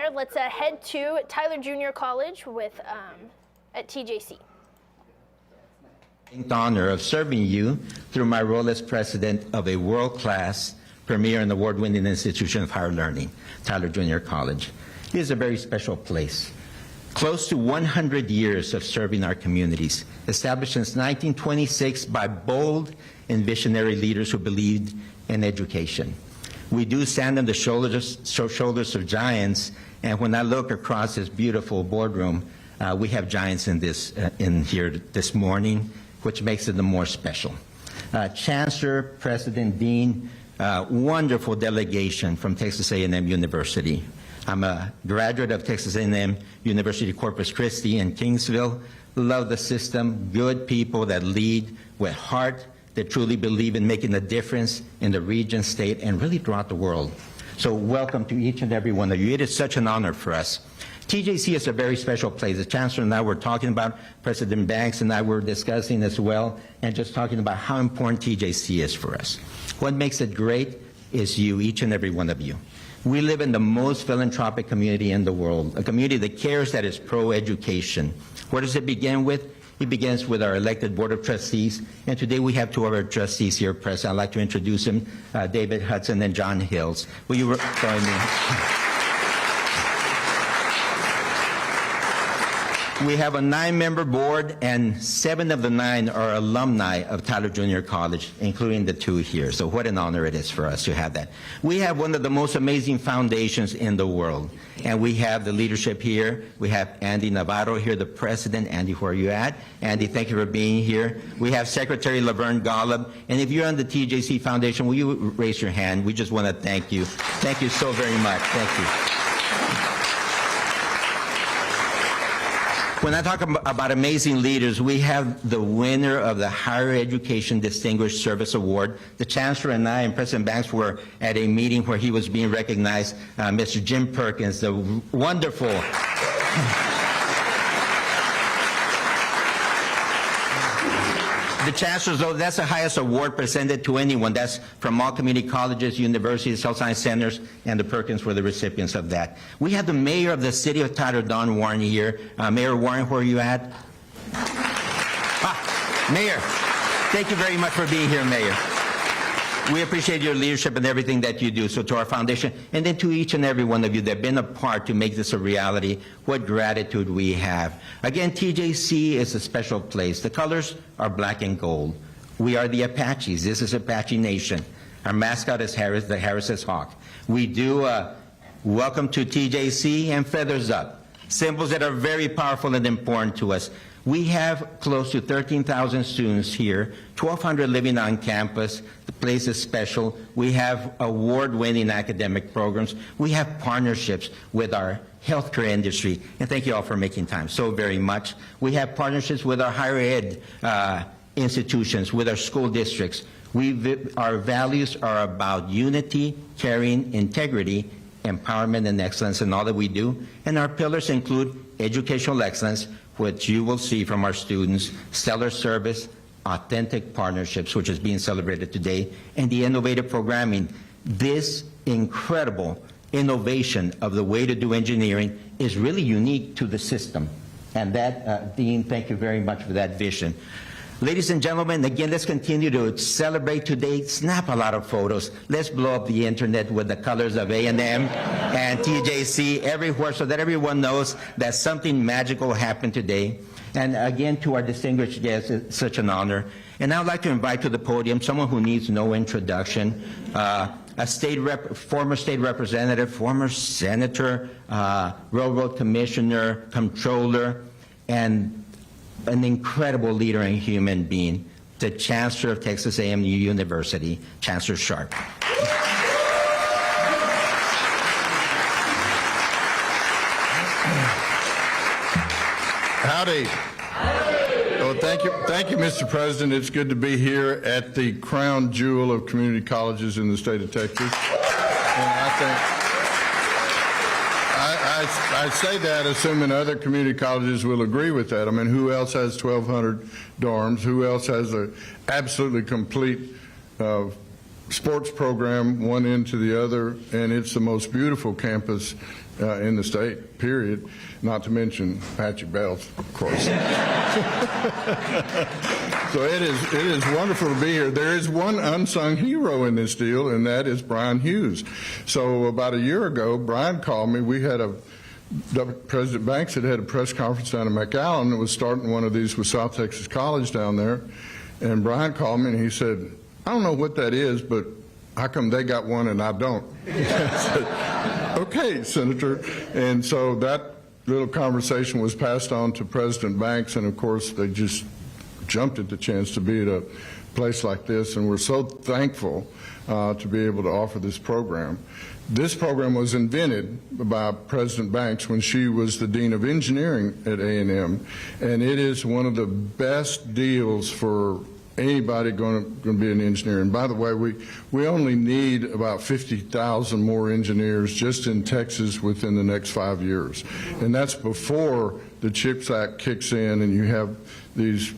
there, let's head to Tyler Junior College with at TJC. The honor of serving you through my role as president of a world-class, premier, and award-winning institution of higher learning, Tyler Junior College. It is a very special place. Close to 100 years of serving our communities, established since 1926 by bold and visionary leaders who believed in education. We do stand on the shoulders of giants, and when I look across this beautiful boardroom, we have giants in here this morning, which makes it the more special. Chancellor, President, Dean, wonderful delegation from Texas A&M University. I'm a graduate of Texas A&M University Corpus Christi in Kingsville. Love the system, good people that lead with heart, that truly believe in making a difference in the region, state, and really throughout the world. So welcome to each and every one of you. It is such an honor for us. TJC is a very special place. The Chancellor and I were talking about, President Banks and I were discussing as well, and just talking about how important TJC is for us. What makes it great is you, each and every one of you. We live in the most philanthropic community in the world, a community that cares, that is pro-education. Where does it begin with? It begins with our elected Board of Trustees, and today we have two of our trustees here present. I'd like to introduce them, David Hudson and John Hills. Will you join me? We have a 9-member board, and 7 of the 9 are alumni of Tyler Junior College, including the 2 here. So what an honor it is for us to have that. We have one of the most amazing foundations in the world, and we have the leadership here. We have Andy Navarro here, the president. Andy, where are you at? Andy, thank you for being here. We have Secretary Laverne Golub, and if you're on the TJC Foundation, will you raise your hand? We just want to thank you. Thank you so very much. Thank you. When I talk about amazing leaders, we have the winner of the Higher Education Distinguished Service Award. The Chancellor and I and President Banks were at a meeting where he was being recognized, Mr. Jim Perkins, the wonderful... The Chancellor's, though, that's the highest award presented to anyone. That's from all community colleges, universities, health science centers, and the Perkins were the recipients of that. We have the mayor of the city of Tyler, Don Warren, here. Mayor Warren, where are you at? Mayor, thank you very much for being here, Mayor. We appreciate your leadership and everything that you do. So to our foundation, and then to each and every one of you that have been a part to make this a reality, what gratitude we have. Again, TJC is a special place. The colors are black and gold. We are the Apaches. This is Apache Nation. Our mascot is Harris, the Harris's Hawk. We do welcome to TJC and feathers up, symbols that are very powerful and important to us. We have close to 13,000 students here, 1,200 living on campus. The place is special. We have award-winning academic programs. We have partnerships with our healthcare industry. And thank you all for making time so very much. We have partnerships with our higher ed institutions, with our school districts. Our values are about unity, caring, integrity, empowerment, and excellence in all that we do. And our pillars include educational excellence, which you will see from our students, stellar service, authentic partnerships, which is being celebrated today, and the innovative programming. This incredible innovation of the way to do engineering is really unique to the system. And that, Dean, thank you very much for that vision. Ladies and gentlemen, again, let's continue to celebrate today. Snap a lot of photos. Let's blow up the internet with the colors of A&M and TJC everywhere so that everyone knows that something magical happened today. And again, to our distinguished guests, it's such an honor. And I would like to invite to the podium someone who needs no introduction, former state representative, former senator, railroad commissioner, comptroller, and an incredible leader and human being, the Chancellor of Texas A&M University, Chancellor Sharp. Howdy. Well, thank you, Mr. President. It's good to be here at the crown jewel of community colleges in the state of Texas. And I say that assuming other community colleges will agree with that. I mean, who else has 1,200 dorms? Who else has an absolutely complete sports program, one end to the other? And it's the most beautiful campus in the state, period, not to mention Patrick Bells, of course. So it is wonderful to be here. There is one unsung hero in this deal, and that is Brian Hughes. So about a year ago, Brian called me. We had President Banks had a press conference down in McAllen and was starting one of these with South Texas College down there. And Brian called me and he said, I don't know what that is, but how come they got one and I don't? I said, okay, Senator. And so that little conversation was passed on to President Banks, and of course they just jumped at the chance to be at a place like this, and we're so thankful to be able to offer this program. This program was invented by President Banks when she was the Dean of Engineering at A&M, and it is one of the best deals for anybody going to be an engineer. And by the way, we only need about 50,000 more engineers just in Texas within the next 5 years. And that's before the CHIPS Act kicks in and you have these,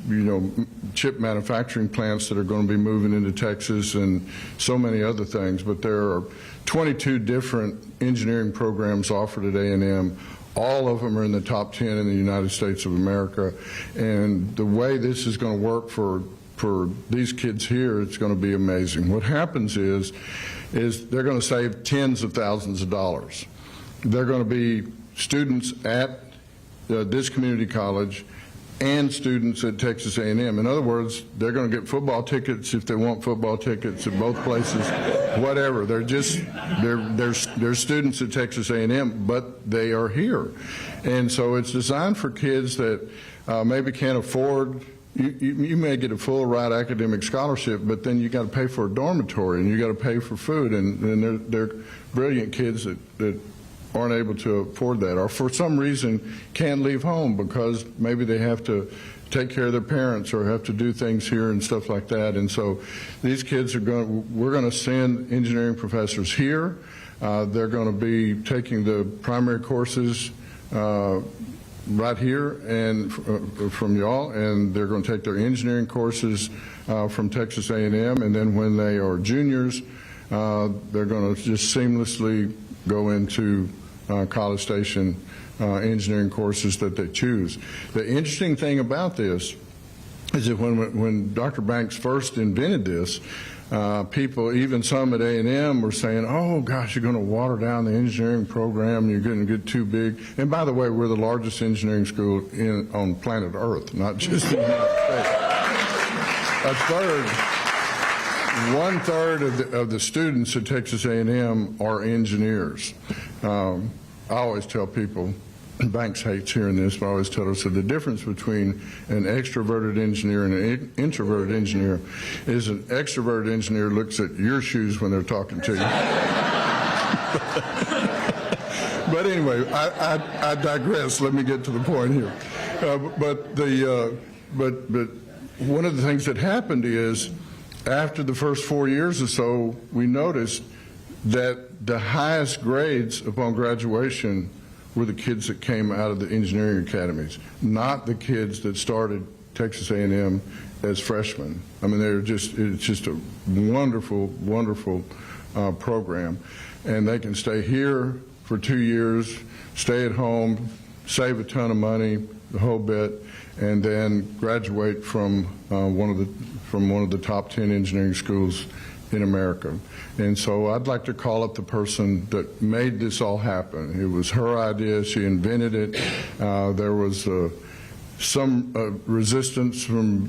chip manufacturing plants that are going to be moving into Texas and so many other things. But there are 22 different engineering programs offered at A&M. All of them are in the top 10 in the United States of America. And the way this is going to work for these kids here, it's going to be amazing. What happens is they're going to save tens of thousands of dollars. They're going to be students at this community college and students at Texas A&M. In other words, they're going to get football tickets if they want football tickets at both places, whatever. They're students at Texas A&M, but they are here. And so it's designed for kids that maybe can't afford. You may get a full ride academic scholarship, but then you got to pay for a dormitory and you got to pay for food, and they're brilliant kids that aren't able to afford that, or for some reason can't leave home because maybe they have to take care of their parents or have to do things here and stuff like that. And so these kids we're going to send engineering professors here. They're going to be taking the primary courses right here and from y'all, and they're going to take their engineering courses from Texas A&M, and then when they are juniors, they're going to just seamlessly go into College Station engineering courses that they choose. The interesting thing about this is that when Dr. Banks first invented this, people, even some at A&M, were saying, oh gosh, you're going to water down the engineering program, you're going to get too big. And by the way, we're the largest engineering school on planet Earth, not just in the United States. One-third of the students at Texas A&M are engineers. I always tell people, Banks hates hearing this, but I always tell her, so the difference between an extroverted engineer and an introverted engineer is an extroverted engineer looks at your shoes when they're talking to you. But anyway, I digress. Let me get to the point here. But one of the things that happened is after the first 4 years or so, we noticed that the highest grades upon graduation were the kids that came out of the engineering academies, not the kids that started Texas A&M as freshmen. I mean, it's just a wonderful, wonderful program. And they can stay here for 2 years, stay at home, save a ton of money, the whole bit, and then graduate from one of the top 10 engineering schools in America. And so I'd like to call up the person that made this all happen. It was her idea. She invented it. There was some resistance from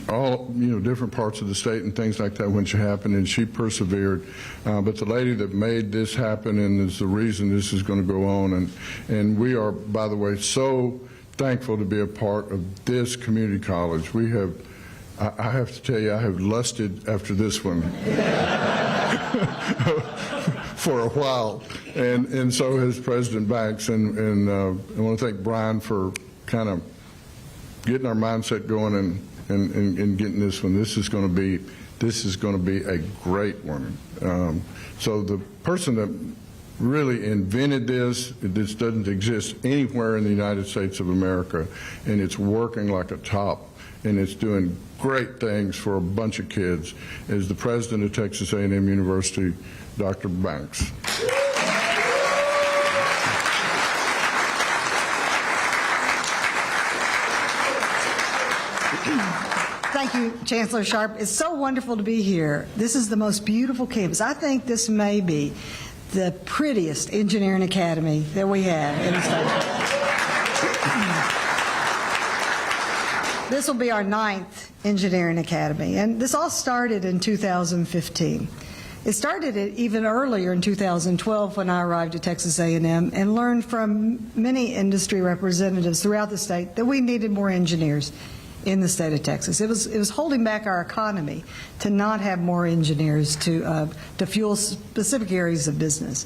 all different parts of the state and things like that when she happened, and she persevered. But the lady that made this happen and is the reason this is going to go on, and we are, by the way, so thankful to be a part of this community college. We have, I have to tell you, I have lusted after this one for a while, and so has President Banks, and I want to thank Brian for kind of getting our mindset going and getting this one. This is going to be a great one. So the person that really invented this doesn't exist anywhere in the United States of America, and it's working like a top, and it's doing great things for a bunch of kids, is the president of Texas A&M University, Dr. Banks. Thank you, Chancellor Sharp. It's so wonderful to be here. This is the most beautiful campus. I think this may be the prettiest engineering academy that we have in the state. This will be our 9th engineering academy, and this all started in 2015. It started even earlier in 2012 when I arrived at Texas A&M and learned from many industry representatives throughout the state that we needed more engineers in the state of Texas. It was holding back our economy to not have more engineers to fuel specific areas of business.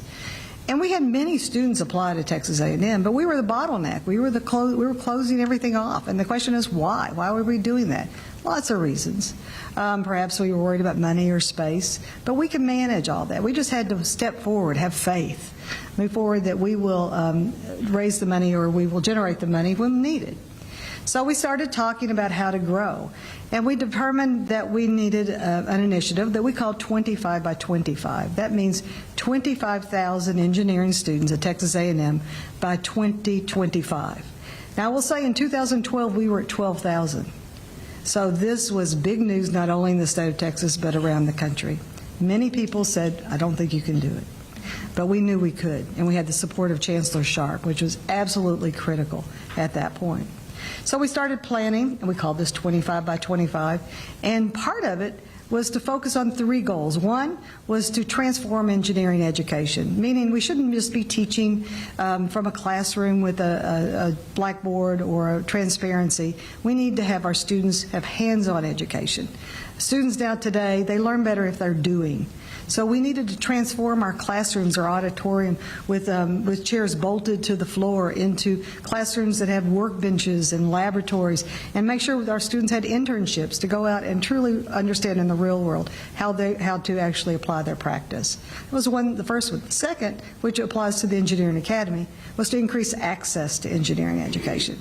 And we had many students apply to Texas A&M, but we were the bottleneck. We were closing everything off. And the question is why? Why were we doing that? Lots of reasons. Perhaps we were worried about money or space, but we can manage all that. We just had to step forward, have faith, move forward that we will raise the money or we will generate the money when needed. So we started talking about how to grow, and we determined that we needed an initiative that we called 25 by 25. That means 25,000 engineering students at Texas A&M by 2025. Now, I will say in 2012 we were at 12,000. So this was big news not only in the state of Texas but around the country. Many people said, I don't think you can do it. But we knew we could, and we had the support of Chancellor Sharp, which was absolutely critical at that point. So we started planning, and we called this 25 by 25, and part of it was to focus on 3 goals. One was to transform engineering education, meaning we shouldn't just be teaching from a classroom with a blackboard or a transparency. We need to have our students have hands-on education. Students now today, they learn better if they're doing. So we needed to transform our classrooms, our auditorium, with chairs bolted to the floor into classrooms that have workbenches and laboratories, and make sure that our students had internships to go out and truly understand in the real world how to actually apply their practice. That was the first one. The second, which applies to the Engineering Academy, was to increase access to engineering education.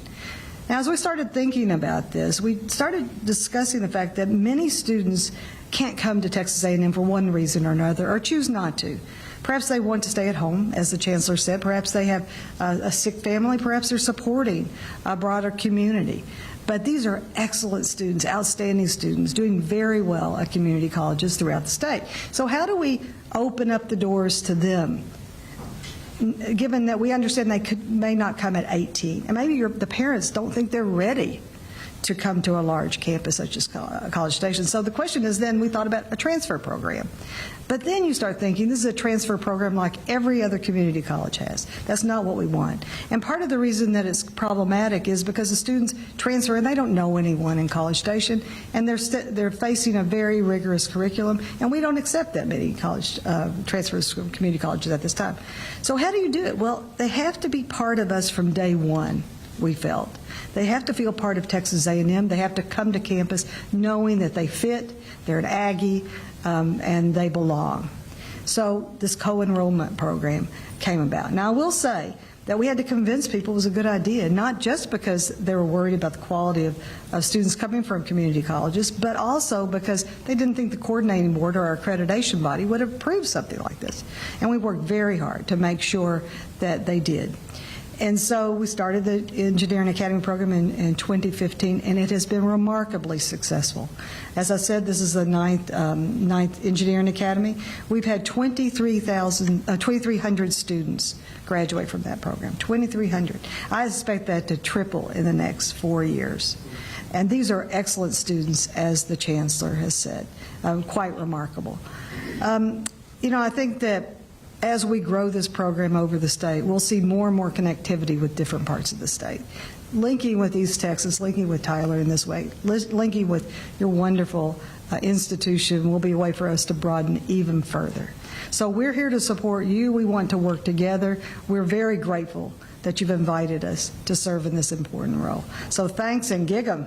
Now, as we started thinking about this, we started discussing the fact that many students can't come to Texas A&M for one reason or another, or choose not to. Perhaps they want to stay at home, as the Chancellor said. Perhaps they have a sick family. Perhaps they're supporting a broader community. But these are excellent students, outstanding students, doing very well at community colleges throughout the state. So how do we open up the doors to them, given that we understand they may not come at 18? And maybe the parents don't think they're ready to come to a large campus such as College Station. So the question is then, we thought about a transfer program. But then you start thinking, this is a transfer program like every other community college has. That's not what we want. And part of the reason that it's problematic is because the students transfer and they don't know anyone in College Station, and they're facing a very rigorous curriculum, and we don't accept that many college transfers from community colleges at this time. So how do you do it? Well, they have to be part of us from day one, we felt. They have to feel part of Texas A&M. They have to come to campus knowing that they fit, they're an Aggie, and they belong. So this co-enrollment program came about. Now, I will say that we had to convince people it was a good idea, not just because they were worried about the quality of students coming from community colleges, but also because they didn't think the coordinating board or our accreditation body would approve something like this. And we worked very hard to make sure that they did. And so we started the Engineering Academy program in 2015, and it has been remarkably successful. As I said, this is the ninth Engineering Academy. We've had 2,300 students graduate from that program, 2,300. I expect that to triple in the next 4 years. And these are excellent students, as the Chancellor has said, quite remarkable. You know, I think that as we grow this program over the state, we'll see more and more connectivity with different parts of the state. Linking with East Texas, linking with Tyler in this way, linking with your wonderful institution will be a way for us to broaden even further. So we're here to support you. We want to work together. We're very grateful that you've invited us to serve in this important role. So thanks, and gig 'em.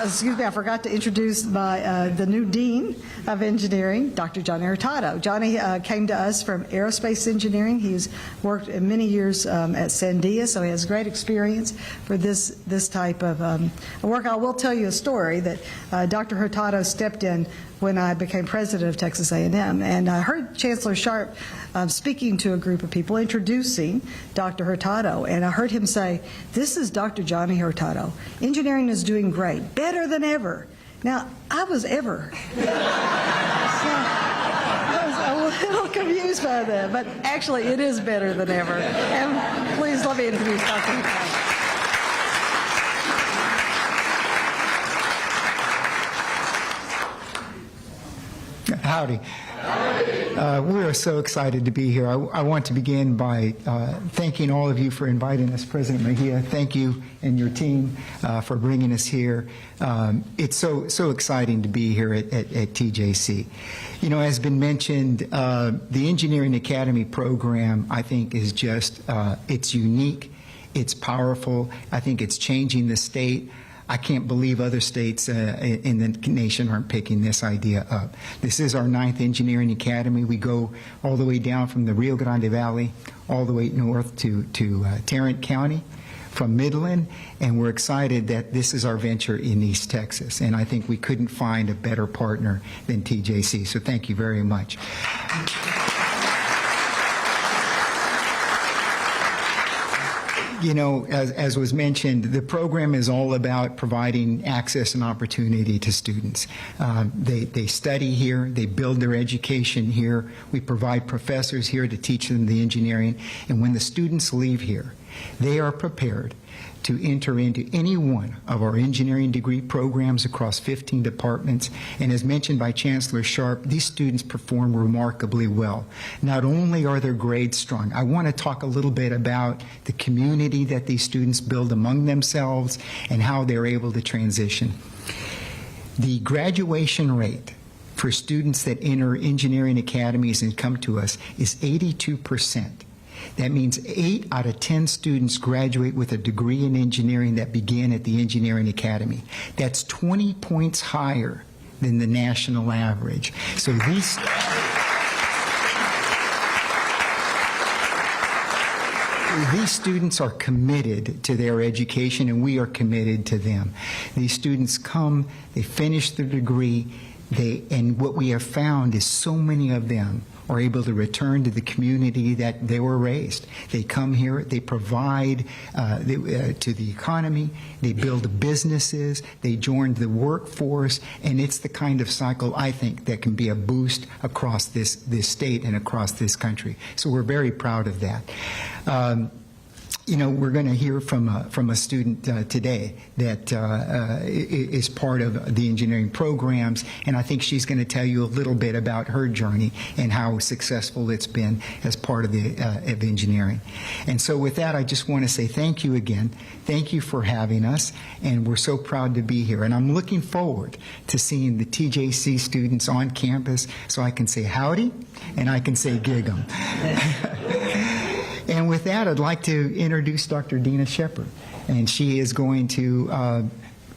Excuse me, I forgot to introduce the new Dean of Engineering, Dr. Johnny Hurtado. Johnny came to us from aerospace engineering. He's worked many years at Sandia, so he has great experience for this type of work. I will tell you a story that Dr. Hurtado stepped in when I became president of Texas A&M. And I heard Chancellor Sharp speaking to a group of people, introducing Dr. Hurtado, and I heard him say, "This is Dr. Johnny Hurtado. Engineering is doing great, better than ever." Now, I was ever. So, I was a little confused by that, but actually it is better than ever. And please let me introduce Dr. Hurtado. Howdy. We are so excited to be here. I want to begin by thanking all of you for inviting us. President Mejia, thank you and your team for bringing us here. It's so exciting to be here at TJC. You know, as been mentioned, the Engineering Academy program, I think, is just, it's unique, it's powerful. I think it's changing the state. I can't believe other states in the nation aren't picking this idea up. This is our 9th Engineering Academy. We go all the way down from the Rio Grande Valley, all the way north to Tarrant County, from Midland, and we're excited that this is our venture in East Texas. And I think we couldn't find a better partner than TJC. So thank you very much. You know, as was mentioned, the program is all about providing access and opportunity to students. They study here, they build their education here, we provide professors here to teach them the engineering, and when the students leave here, they are prepared to enter into any one of our engineering degree programs across 15 departments. And as mentioned by Chancellor Sharp, these students perform remarkably well. Not only are their grades strong, I want to talk a little bit about the community that these students build among themselves and how they're able to transition. The graduation rate for students that enter engineering academies and come to us is 82%. That means 8 out of 10 students graduate with a degree in engineering that began at the Engineering Academy. That's 20 points higher than the national average. So these students are committed to their education, and we are committed to them. These students come, they finish their degree, and what we have found is so many of them are able to return to the community that they were raised. They come here, they provide to the economy, they build businesses, they join the workforce, and it's the kind of cycle, I think, that can be a boost across this state and across this country. So we're very proud of that. You know, we're going to hear from a student today that is part of the engineering programs, and I think she's going to tell you a little bit about her journey and how successful it's been as part of the of engineering. And so with that, I just want to say thank you again. Thank you for having us, and we're so proud to be here. And I'm looking forward to seeing the TJC students on campus so I can say howdy and I can say gig 'em. And with that, I'd like to introduce Dr. Dina Shepard, and she is going to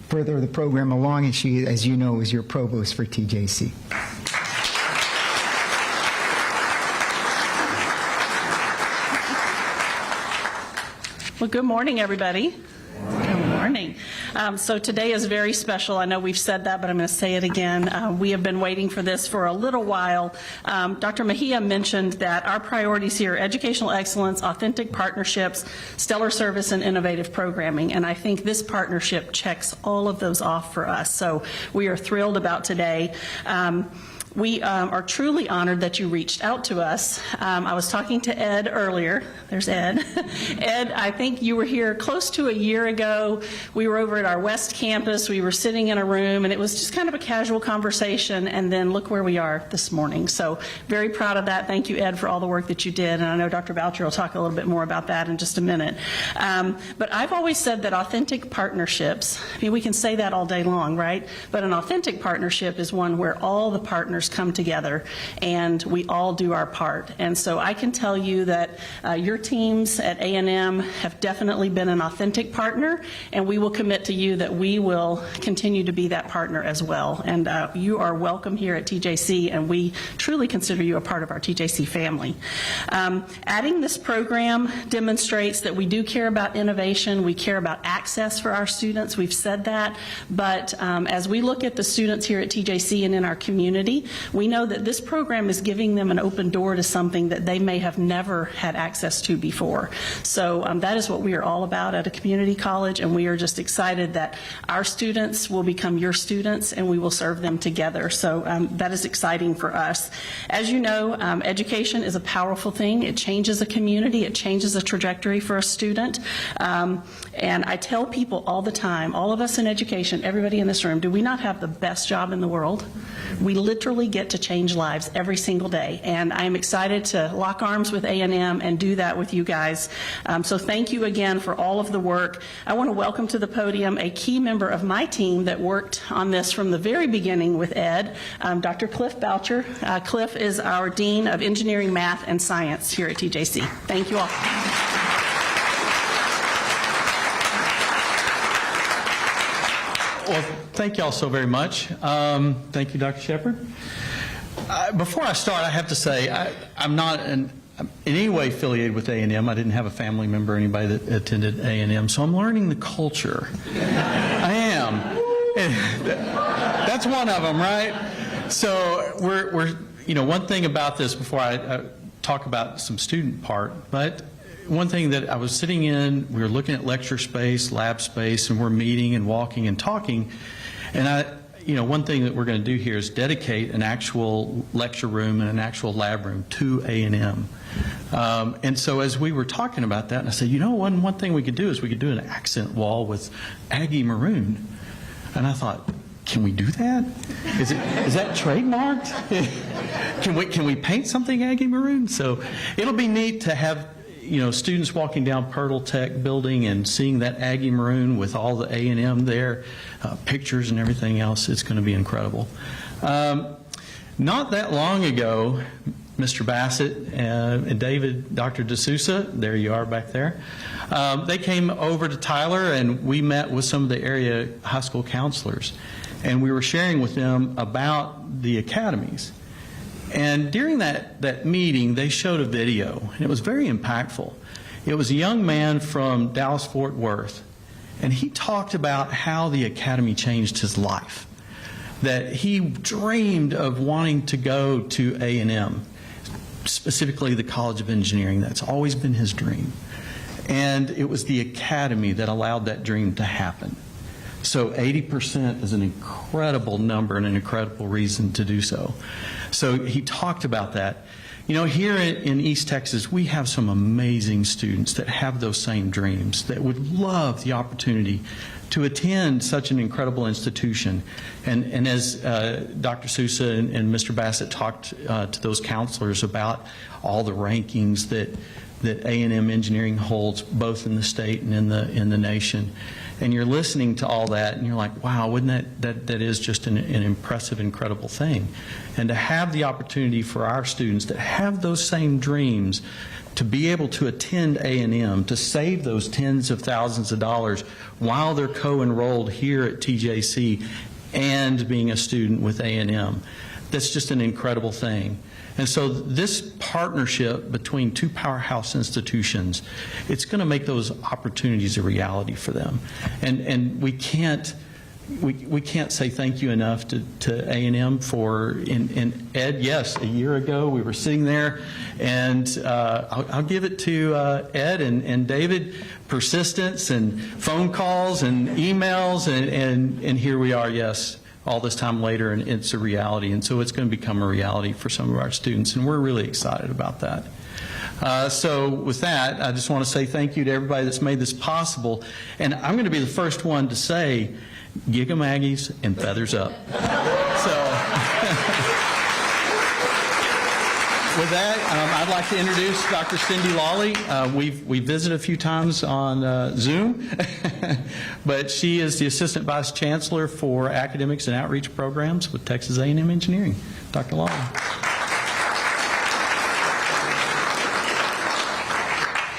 further the program along, and she, as you know, is your provost for TJC. Well, good morning, everybody. Good morning. So today is very special. I know we've said that, but I'm going to say it again. We have been waiting for this for a little while. Dr. Mejia mentioned that our priorities here are educational excellence, authentic partnerships, stellar service, and innovative programming. And I think this partnership checks all of those off for us. So we are thrilled about today. We are truly honored that you reached out to us. I was talking to Ed earlier. There's Ed. Ed, I think you were here close to a year ago. We were over at our West Campus. We were sitting in a room, and it was just kind of a casual conversation, and then look where we are this morning. So very proud of that. Thank you, Ed, for all the work that you did, and I know Dr. Boucher will talk a little bit more about that in just a minute. But I've always said that authentic partnerships, I mean, we can say that all day long, right? But an authentic partnership is one where all the partners leaders come together and we all do our part. And so I can tell you that your teams at A&M have definitely been an authentic partner, and we will commit to you that we will continue to be that partner as well. And you are welcome here at TJC, and we truly consider you a part of our TJC family. Adding this program demonstrates that we do care about innovation, we care about access for our students, we've said that, but as we look at the students here at TJC and in our community, we know that this program is giving them an open door to something that they may have never had access to before. So that is what we are all about at a community college, and we are just excited that our students will become your students and we will serve them together. So that is exciting for us. As you know, education is a powerful thing. It changes a community. It changes a trajectory for a student. And I tell people all the time, all of us in education, everybody in this room, do we not have the best job in the world? We literally get to change lives every single day. And I'm excited to lock arms with A&M and do that with you guys. So thank you again for all of the work. I want to welcome to the podium a key member of my team that worked on this from the very beginning with Ed, Dr. Cliff Boucher. Cliff is our Dean of Engineering, Math, and Science here at TJC. Thank you all. Well, thank you all so very much. Thank you, Dr. Shepard. Before I start, I have to say I'm not in any way affiliated with A&M. I didn't have a family member or anybody that attended A&M, so I'm learning the culture. I am. That's one of them, right? So we're one thing about this before I talk about some student part, but one thing that I was sitting in, we were looking at lecture space, lab space, and we're meeting and walking and talking. And one thing that we're going to do here is dedicate an actual lecture room and an actual lab room to A&M. And so as we were talking about that, and I said, one thing we could do is we could do an accent wall with Aggie maroon. And I thought, can we do that? Is that trademarked? Can we paint something Aggie maroon? So it'll be neat to have students walking down Pirtle Tech building and seeing that Aggie maroon with all the A&M there, pictures and everything else. It's going to be incredible. Not that long ago, Mr. Bassett and David, Dr. D'Souza, there you are back there, they came over to Tyler and we met with some of the area high school counselors. And we were sharing with them about the academies. And during that meeting, they showed a video, and it was very impactful. It was a young man from Dallas-Fort Worth, and he talked about how the academy changed his life, that he dreamed of wanting to go to A&M, specifically the College of Engineering. That's always been his dream. And it was the academy that allowed that dream to happen. So 80% is an incredible number and an incredible reason to do so. So he talked about that. Here in East Texas, we have some amazing students that have those same dreams, that would love the opportunity to attend such an incredible institution. And as Dr. Sousa and Mr. Bassett talked to those counselors about all the rankings that A&M Engineering holds both in the state and in the nation. And you're listening to all that and you're like, wow, wouldn't that is just an impressive, incredible thing. And to have the opportunity for our students that have those same dreams to be able to attend A&M, to save those tens of thousands of dollars while they're co-enrolled here at TJC and being a student with A&M, that's just an incredible thing. And so this partnership between two powerhouse institutions, it's going to make those opportunities a reality for them. And we can't say thank you enough to A&M for, and Ed, yes, a year ago we were sitting there, and I'll give it to Ed and David, persistence and phone calls and emails, and here we are, yes, all this time later, and it's a reality. And so it's going to become a reality for some of our students, and we're really excited about that. So with that, I just want to say thank you to everybody that's made this possible. And I'm going to be the first one to say, gig 'em Aggies and feathers up. With that, I'd like to introduce Dr. Cindy Lawley. We've visited a few times on Zoom, but she is the Assistant Vice Chancellor for Academics and Outreach Programs with Texas A&M Engineering. Dr. Lawley.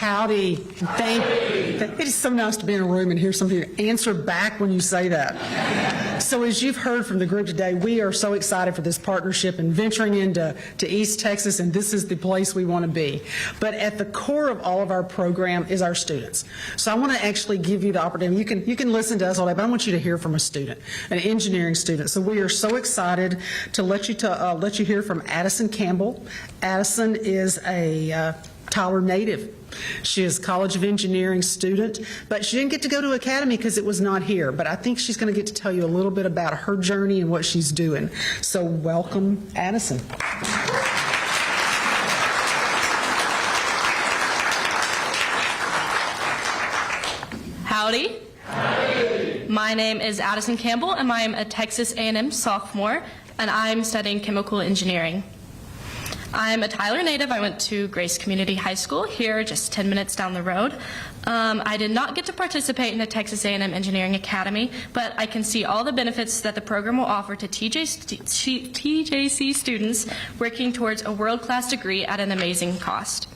Howdy. It is so nice to be in a room and hear somebody answer back when you say that. So as you've heard from the group today, we are so excited for this partnership and venturing into East Texas, and this is the place we want to be. But at the core of all of our program is our students. So I want to actually give you the opportunity. You can listen to us all day, but I want you to hear from a student, an engineering student. So we are so excited to let you hear from Addison Campbell. Addison is a Tyler native. She is a College of Engineering student, but she didn't get to go to Academy because it was not here. But I think she's going to get to tell you a little bit about her journey and what she's doing. So welcome, Addison. Howdy. Howdy. My name is Addison Campbell, and I am a Texas A&M sophomore, and I'm studying chemical engineering. I'm a Tyler native. I went to Grace Community High School here, just 10 minutes down the road. I did not get to participate in the Texas A&M Engineering Academy, but I can see all the benefits that the program will offer to TJC students working towards a world-class degree at an amazing cost.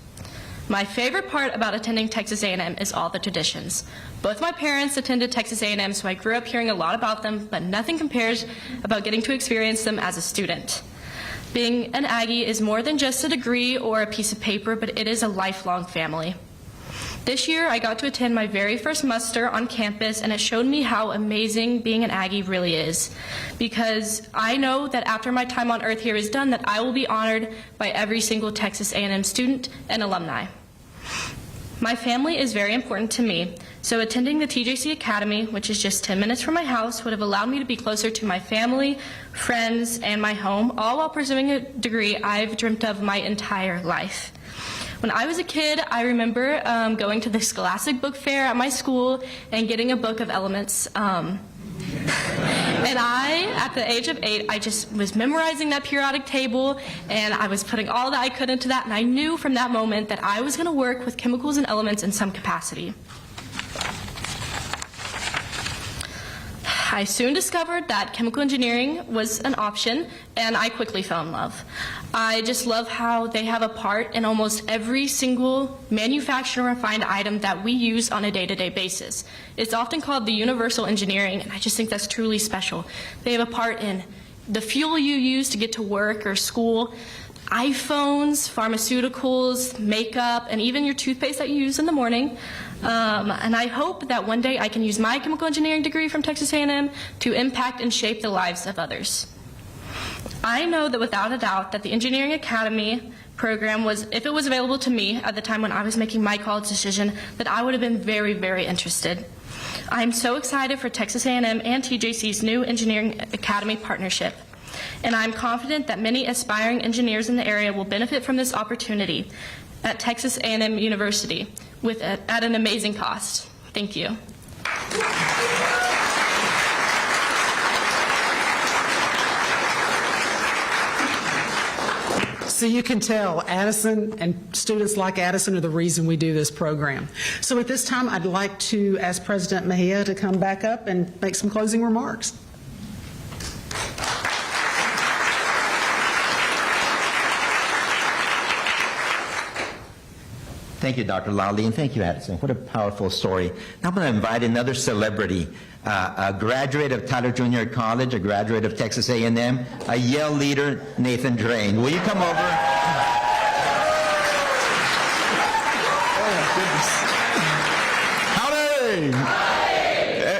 My favorite part about attending Texas A&M is all the traditions. Both my parents attended Texas A&M, so I grew up hearing a lot about them, but nothing compares about getting to experience them as a student. Being an Aggie is more than just a degree or a piece of paper, but it is a lifelong family. This year, I got to attend my very first muster on campus, and it showed me how amazing being an Aggie really is. Because I know that after my time on Earth here is done, that I will be honored by every single Texas A&M student and alumni. My family is very important to me, so attending the TJC Academy, which is just 10 minutes from my house, would have allowed me to be closer to my family, friends, and my home, all while pursuing a degree I've dreamt of my entire life. When I was a kid, I remember going to the Scholastic Book Fair at my school and getting a book of elements. And at the age of 8, I just was memorizing that periodic table, and I was putting all that I could into that, and I knew from that moment that I was going to work with chemicals and elements in some capacity. I soon discovered that chemical engineering was an option, and I quickly fell in love. I just love how they have a part in almost every single manufactured and refined item that we use on a day-to-day basis. It's often called the universal engineering, and I just think that's truly special. They have a part in the fuel you use to get to work or school, iPhones, pharmaceuticals, makeup, and even your toothpaste that you use in the morning. And I hope that one day I can use my chemical engineering degree from Texas A&M to impact and shape the lives of others. I know that without a doubt that the Engineering Academy program was, if it was available to me at the time when I was making my college decision, that I would have been very, very interested. I'm so excited for Texas A&M and TJC's new Engineering Academy partnership. And I'm confident that many aspiring engineers in the area will benefit from this opportunity at Texas A&M University at an amazing cost. Thank you. So you can tell Addison and students like Addison are the reason we do this program. So at this time, I'd like to ask President Mejia to come back up and make some closing remarks. Thank you, Dr. Lawley, and thank you, Addison. What a powerful story. Now I'm going to invite another celebrity, a graduate of Tyler Junior College, a graduate of Texas A&M, a Yale leader, Nathan Drain. Will you come over? Howdy!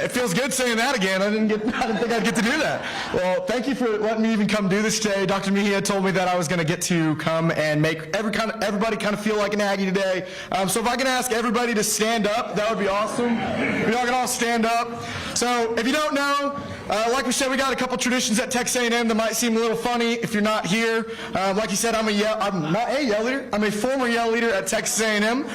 It feels good saying that again. I didn't think I'd get to do that. Well, thank you for letting me even come do this today. Dr. Mejia told me that I was going to get to come and make everybody kind of feel like an Aggie today. So if I can ask everybody to stand up, that would be awesome. We all can all stand up. So if you don't know, like we said, we got a couple traditions at Texas A&M that might seem a little funny if you're not here. Like you said, I'm not a Yale leader. I'm a former Yale leader at Texas A&M.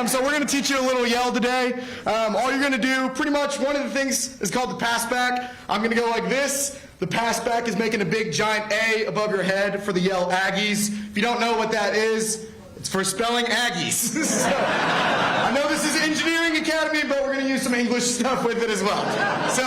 So we're going to teach you a little Yale today. All you're going to do, pretty much, one of the things is called the pass back. I'm going to go like this. The pass back is making a big giant A above your head for the Yale Aggies. If you don't know what that is, it's for spelling Aggies. So, I know this is Engineering Academy, but we're going to use do some English stuff with it as well. So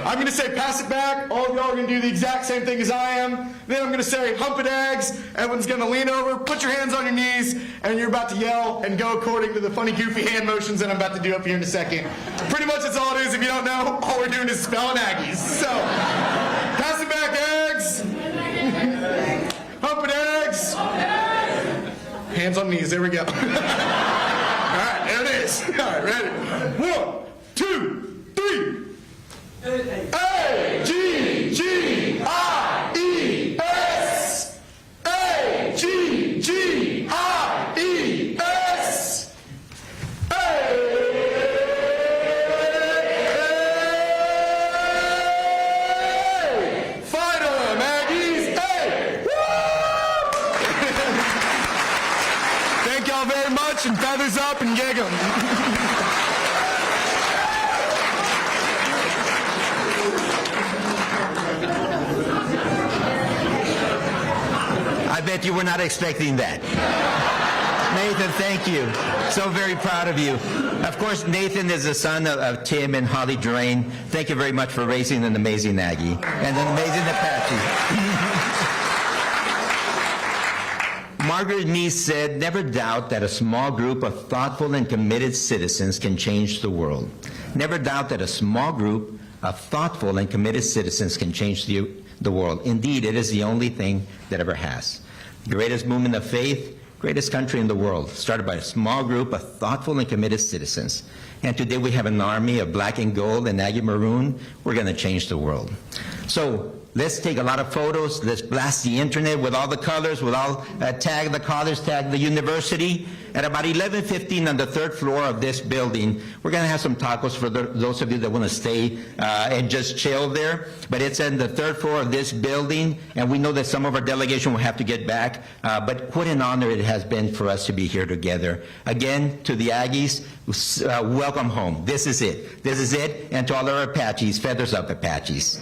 I'm going to say pass it back. All of y'all are going to do the exact same thing as I am. Then I'm going to say hump it eggs. Everyone's going to lean over, put your hands on your knees, and you're about to yell and go according to the funny, goofy hand motions that I'm about to do up here in a second. Pretty much that's all it is. If you don't know, all we're doing is spelling Aggies. So pass it back, eggs. Hump it eggs. Hands on knees. There we go. All right, there it is. All right, ready? 1, 2, 3. A-G-G-I-E-S. A-G-G-I-E-S. Hey! Fight 'em, Aggies! Hey! Woo! Thank y'all very much, and feathers up and gig 'em. I bet you were not expecting that. Nathan, thank you. So very proud of you. Of course, Nathan is the son of Tim and Holly Drain. Thank you very much for raising an amazing Aggie and an amazing Apache. Margaret Mead said, "Never doubt that a small group of thoughtful and committed citizens can change the world. Never doubt that a small group of thoughtful and committed citizens can change the world. Indeed, it is the only thing that ever has. Greatest movement of faith, greatest country in the world, started by a small group of thoughtful and committed citizens. And today we have an army of black and gold and Aggie maroon. We're going to change the world." So let's take a lot of photos. Let's blast the internet with all the colors, with all tag the colors, tag the university. At about 11:15 on the 3rd floor of this building, we're going to have some tacos for those of you that want to stay and just chill there. But it's on the 3rd floor of this building, and we know that some of our delegation will have to get back. But what an honor it has been for us to be here together. Again, to the Aggies, welcome home. This is it. This is it. And to all our Apaches, feathers up, Apaches.